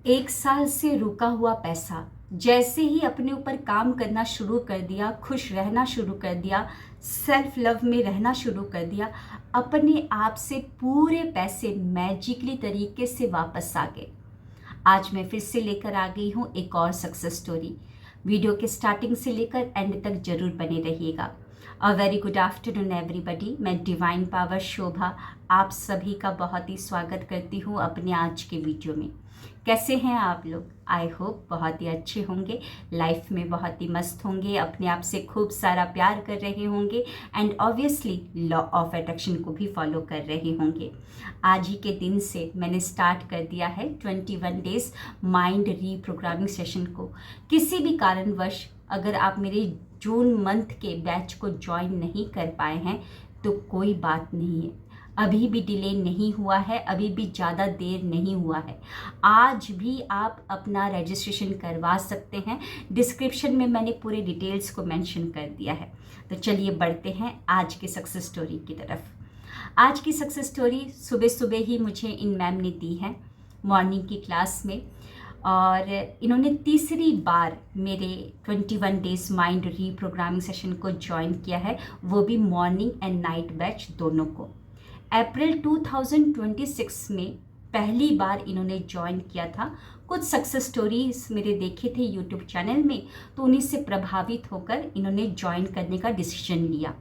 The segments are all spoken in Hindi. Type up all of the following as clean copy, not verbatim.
एक साल से रुका हुआ पैसा जैसे ही अपने ऊपर काम करना शुरू कर दिया, खुश रहना शुरू कर दिया, सेल्फ लव में रहना शुरू कर दिया, अपने आप से पूरे पैसे मैजिकली तरीके से वापस आ गए। आज मैं फिर से लेकर आ गई हूँ एक और सक्सेस स्टोरी। वीडियो के स्टार्टिंग से लेकर एंड तक जरूर बने रहिएगा। A very good afternoon everybody. मैं डिवाइन पावर शोभा आप सभी का बहुत ही स्वागत करती हूँ अपने आज के वीडियो में। कैसे हैं आप लोग? आई होप बहुत ही अच्छे होंगे, लाइफ में बहुत ही मस्त होंगे, अपने आप से खूब सारा प्यार कर रहे होंगे and obviously law of attraction को भी फॉलो कर रहे होंगे। आज ही के दिन से मैंने स्टार्ट कर दिया है 21 डेज माइंड रीप्रोग्रामिंग सेशन को। किसी भी कारणवश अगर आप मेरे जून मंथ के बैच को ज्वाइन नहीं कर पाए हैं तो कोई बात नहीं है, अभी भी डिले नहीं हुआ है, अभी भी ज़्यादा देर नहीं हुआ है। आज भी आप अपना रजिस्ट्रेशन करवा सकते हैं। डिस्क्रिप्शन में मैंने पूरे डिटेल्स को मेंशन कर दिया है। तो चलिए बढ़ते हैं आज के सक्सेस स्टोरी की तरफ। आज की सक्सेस स्टोरी सुबह सुबह ही मुझे इन मैम ने दी है मॉर्निंग की क्लास में, और इन्होंने तीसरी बार मेरे 21 डेज माइंड रीप्रोग्रामिंग सेशन को ज्वाइन किया है, वो भी मॉर्निंग एंड नाइट बैच दोनों को। अप्रैल 2026 में पहली बार इन्होंने ज्वाइन किया था। कुछ सक्सेस स्टोरीज मेरे देखे थे यूट्यूब चैनल में, तो उन्हीं से प्रभावित होकर इन्होंने ज्वाइन करने का डिसीजन लिया।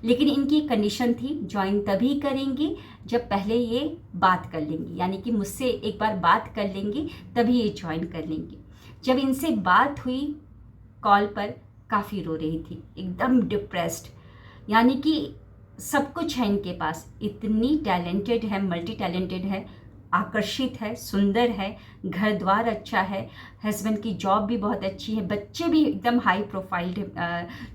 लेकिन इनकी कंडीशन थी ज्वाइन तभी करेंगी जब पहले ये बात कर लेंगी, यानी कि मुझसे एक बार बात कर लेंगी तभी ये ज्वाइन कर लेंगी। जब इनसे बात हुई कॉल पर, काफ़ी रो रही थी, एकदम डिप्रेस्ड, यानी कि सब कुछ है इनके पास, इतनी टैलेंटेड है, मल्टी टैलेंटेड है, आकर्षित है, सुंदर है, घर द्वार अच्छा है, हस्बैंड की जॉब भी बहुत अच्छी है, बच्चे भी एकदम हाई प्रोफाइल्ड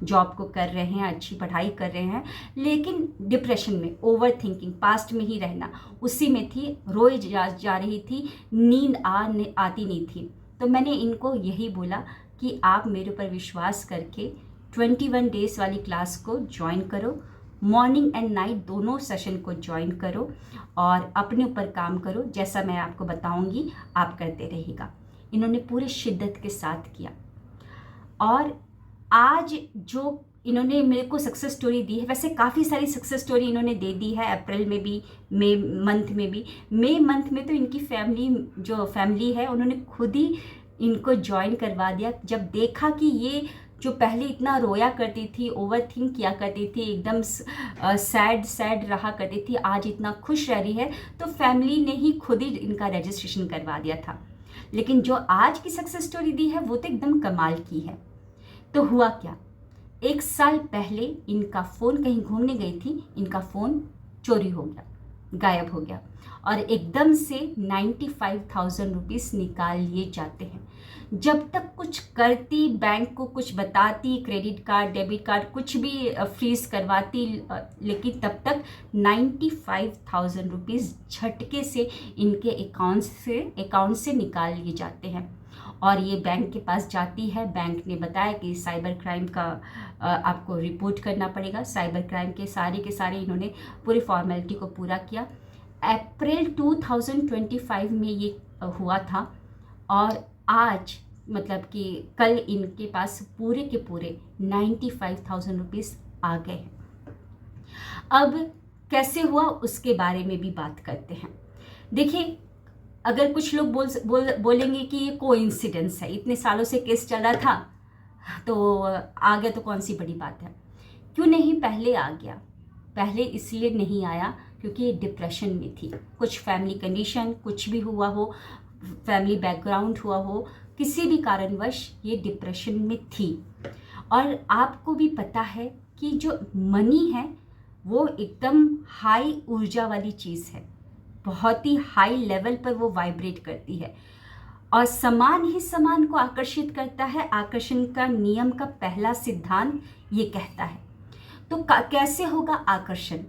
जॉब को कर रहे हैं, अच्छी पढ़ाई कर रहे हैं, लेकिन डिप्रेशन में, ओवर थिंकिंग, पास्ट में ही रहना, उसी में थी, रोए जा रही थी, नींद आती नहीं थी। तो मैंने इनको यही बोला कि आप मेरे ऊपर विश्वास करके 21 डेज वाली क्लास को ज्वाइन करो, मॉर्निंग एंड नाइट दोनों सेशन को ज्वाइन करो और अपने ऊपर काम करो, जैसा मैं आपको बताऊंगी आप करते रहिएगा। इन्होंने पूरे शिद्दत के साथ किया और आज जो इन्होंने मेरे को सक्सेस स्टोरी दी है, वैसे काफ़ी सारी सक्सेस स्टोरी इन्होंने दे दी है, अप्रैल में भी, मई मंथ में भी। मई मंथ में तो इनकी फैमिली है उन्होंने खुद ही इनको ज्वाइन करवा दिया। जब देखा कि ये जो पहले इतना रोया करती थी, ओवर थिंक किया करती थी, एकदम सैड रहा करती थी, आज इतना खुश रह रही है, तो फैमिली ने ही खुद ही इनका रजिस्ट्रेशन करवा दिया था। लेकिन जो आज की सक्सेस स्टोरी दी है वो तो एकदम कमाल की है। तो हुआ क्या, एक साल पहले इनका फ़ोन, कहीं घूमने गई थी, इनका फ़ोन चोरी हो गया, गायब हो गया और एकदम से 95,000 रुपीज़ निकाल लिए जाते हैं। जब तक कुछ करती, बैंक को कुछ बताती, क्रेडिट कार्ड, डेबिट कार्ड कुछ भी फ्रीज करवाती, लेकिन तब तक 95,000 रुपीज़ झटके से इनके अकाउंट से निकाल लिए जाते हैं। और ये बैंक के पास जाती है, बैंक ने बताया कि साइबर क्राइम का आपको रिपोर्ट करना पड़ेगा। साइबर क्राइम के सारे इन्होंने पूरी फॉर्मेलिटी को पूरा किया। अप्रैल 2025 में ये हुआ था और आज मतलब कि कल इनके पास पूरे के पूरे 95,000 रुपीज़ आ गए हैं। अब कैसे हुआ उसके बारे में भी बात करते हैं। देखिए, अगर कुछ लोग बोलेंगे कि ये कोइंसिडेंस है, इतने सालों से केस चल रहा था तो आ गया तो कौन सी बड़ी बात है। क्यों नहीं पहले आ गया? पहले इसलिए नहीं आया क्योंकि ये डिप्रेशन में थी, कुछ फैमिली कंडीशन, कुछ भी हुआ हो, फैमिली बैकग्राउंड हुआ हो, किसी भी कारणवश ये डिप्रेशन में थी। और आपको भी पता है कि जो मनी है वो एकदम हाई ऊर्जा वाली चीज़ है, बहुत ही हाई लेवल पर वो वाइब्रेट करती है और समान ही समान को आकर्षित करता है। आकर्षण का नियम का पहला सिद्धांत ये कहता है। तो कैसे होगा आकर्षण?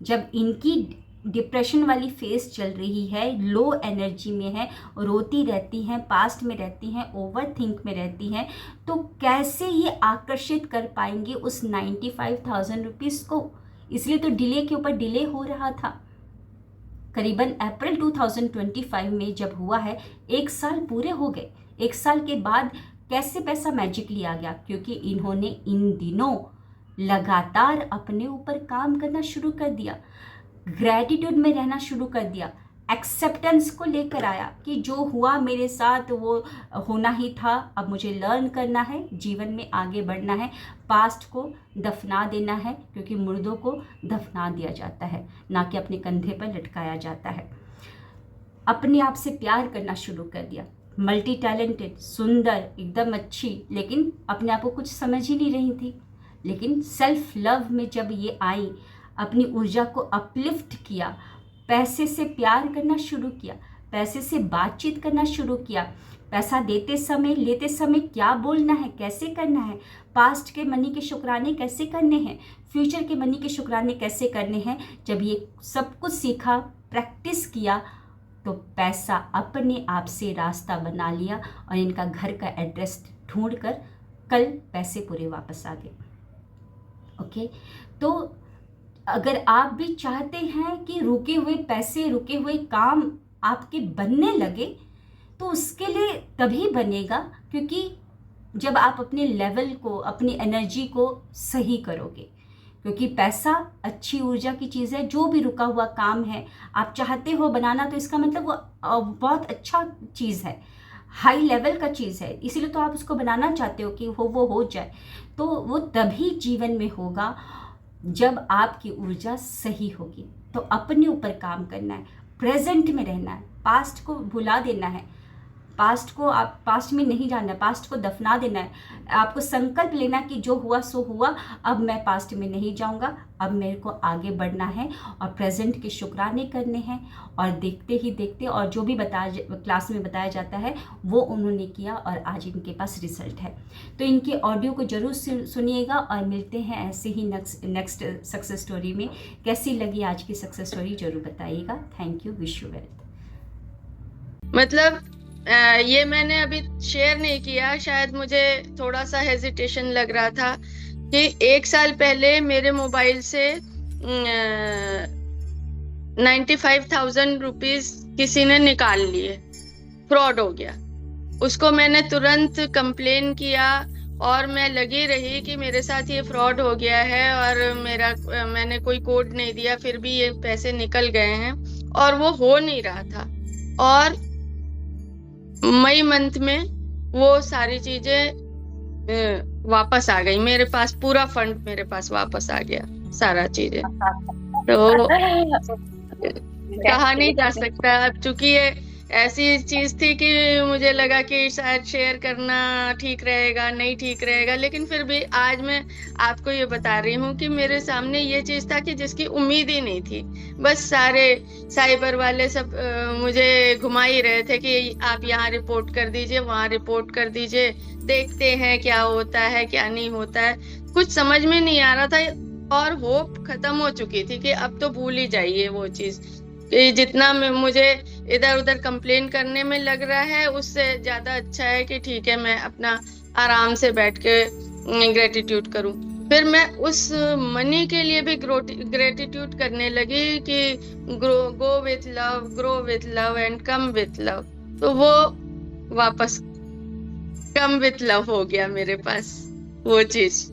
जब इनकी डिप्रेशन वाली फेज चल रही है, लो एनर्जी में है, रोती रहती हैं, पास्ट में रहती हैं, ओवर थिंक में रहती हैं, तो कैसे ये आकर्षित कर पाएंगे उस 95,000 रुपीज़ को? इसलिए तो डिले के ऊपर डिले हो रहा था। करीबन अप्रैल 2025 में जब हुआ है, 1 साल पूरे हो गए। 1 साल के बाद कैसे पैसा मैजिकली आ गया? क्योंकि इन्होंने इन दिनों लगातार अपने ऊपर काम करना शुरू कर दिया, ग्रैटिट्यूड में रहना शुरू कर दिया, एक्सेप्टेंस को लेकर आया कि जो हुआ मेरे साथ वो होना ही था, अब मुझे लर्न करना है, जीवन में आगे बढ़ना है, पास्ट को दफना देना है, क्योंकि मुर्दों को दफना दिया जाता है, ना कि अपने कंधे पर लटकाया जाता है। अपने आप से प्यार करना शुरू कर दिया, मल्टी टैलेंटेड, सुंदर, एकदम अच्छी, लेकिन अपने आप को कुछ समझ ही नहीं रही थी। लेकिन सेल्फ लव में जब ये आई, अपनी ऊर्जा को अपलिफ्ट किया, पैसे से प्यार करना शुरू किया, पैसे से बातचीत करना शुरू किया, पैसा देते समय लेते समय क्या बोलना है, कैसे करना है, पास्ट के मनी के शुक्राने कैसे करने हैं, फ्यूचर के मनी के शुक्राने कैसे करने हैं। जब ये सब कुछ सीखा, प्रैक्टिस किया, तो पैसा अपने आप से रास्ता बना लिया और इनका घर का एड्रेस ढूंढकर कल पैसे पूरे वापस आ गए। ओके, तो अगर आप भी चाहते हैं कि रुके हुए पैसे, रुके हुए काम आपके बनने लगे, तो उसके लिए तभी बनेगा क्योंकि जब आप अपने लेवल को, अपनी एनर्जी को सही करोगे। क्योंकि पैसा अच्छी ऊर्जा की चीज़ है। जो भी रुका हुआ काम है आप चाहते हो बनाना, तो इसका मतलब वो बहुत अच्छा चीज़ है, हाई लेवल का चीज़ है, इसीलिए तो आप उसको बनाना चाहते हो कि वो हो जाए। तो वो तभी जीवन में होगा जब आपकी ऊर्जा सही होगी। तो अपने ऊपर काम करना है, प्रेजेंट में रहना है, पास्ट को भुला देना है, पास्ट में नहीं जाना है, पास्ट को दफना देना है। आपको संकल्प लेना कि जो हुआ सो हुआ, अब मैं पास्ट में नहीं जाऊंगा, अब मेरे को आगे बढ़ना है और प्रेजेंट के शुक्राने करने हैं। और देखते ही देखते, और जो भी क्लास में बताया जाता है वो उन्होंने किया और आज इनके पास रिजल्ट है। तो इनके ऑडियो को जरूर सुनिएगा और मिलते हैं ऐसे ही नेक्स्ट सक्सेस स्टोरी में। कैसी लगी आज की सक्सेस स्टोरी जरूर बताइएगा। Thank you, wish you well. मतलब ये मैंने अभी शेयर नहीं किया, शायद मुझे थोड़ा सा हेजिटेशन लग रहा था कि 1 साल पहले मेरे मोबाइल से 95,000 रुपीज किसी ने निकाल लिए, फ्रॉड हो गया। उसको मैंने तुरंत कंप्लेन किया और मैं लगी रही कि मेरे साथ ये फ्रॉड हो गया है और मैंने कोई कोड नहीं दिया, फिर भी ये पैसे निकल गए हैं और वो हो नहीं रहा था। और मई मंथ में वो सारी चीजें वापस आ गई मेरे पास, पूरा फंड मेरे पास वापस आ गया, सारा चीजें। तो कहा नहीं जा सकता, अब चूंकि ये ऐसी चीज थी कि मुझे लगा कि शायद शेयर करना ठीक रहेगा, नहीं ठीक रहेगा, लेकिन फिर भी आज मैं आपको ये बता रही हूँ कि मेरे सामने ये चीज था कि जिसकी उम्मीद ही नहीं थी। बस सारे साइबर वाले सब मुझे घुमा ही रहे थे कि आप यहाँ रिपोर्ट कर दीजिए, वहाँ रिपोर्ट कर दीजिए, देखते हैं क्या होता है क्या नहीं होता है। कुछ समझ में नहीं आ रहा था और होप खत्म हो चुकी थी कि अब तो भूल ही जाइए वो चीज। जितना मुझे इधर उधर कंप्लेन करने में लग रहा है, उससे ज्यादा अच्छा है कि ठीक है मैं अपना आराम से बैठ के ग्रेटिट्यूड करूं। फिर मैं उस मनी के लिए भी ग्रेटिट्यूड करने लगी कि go with love, grow with love and come with love. तो वो वापस कम विथ लव हो गया मेरे पास वो चीज।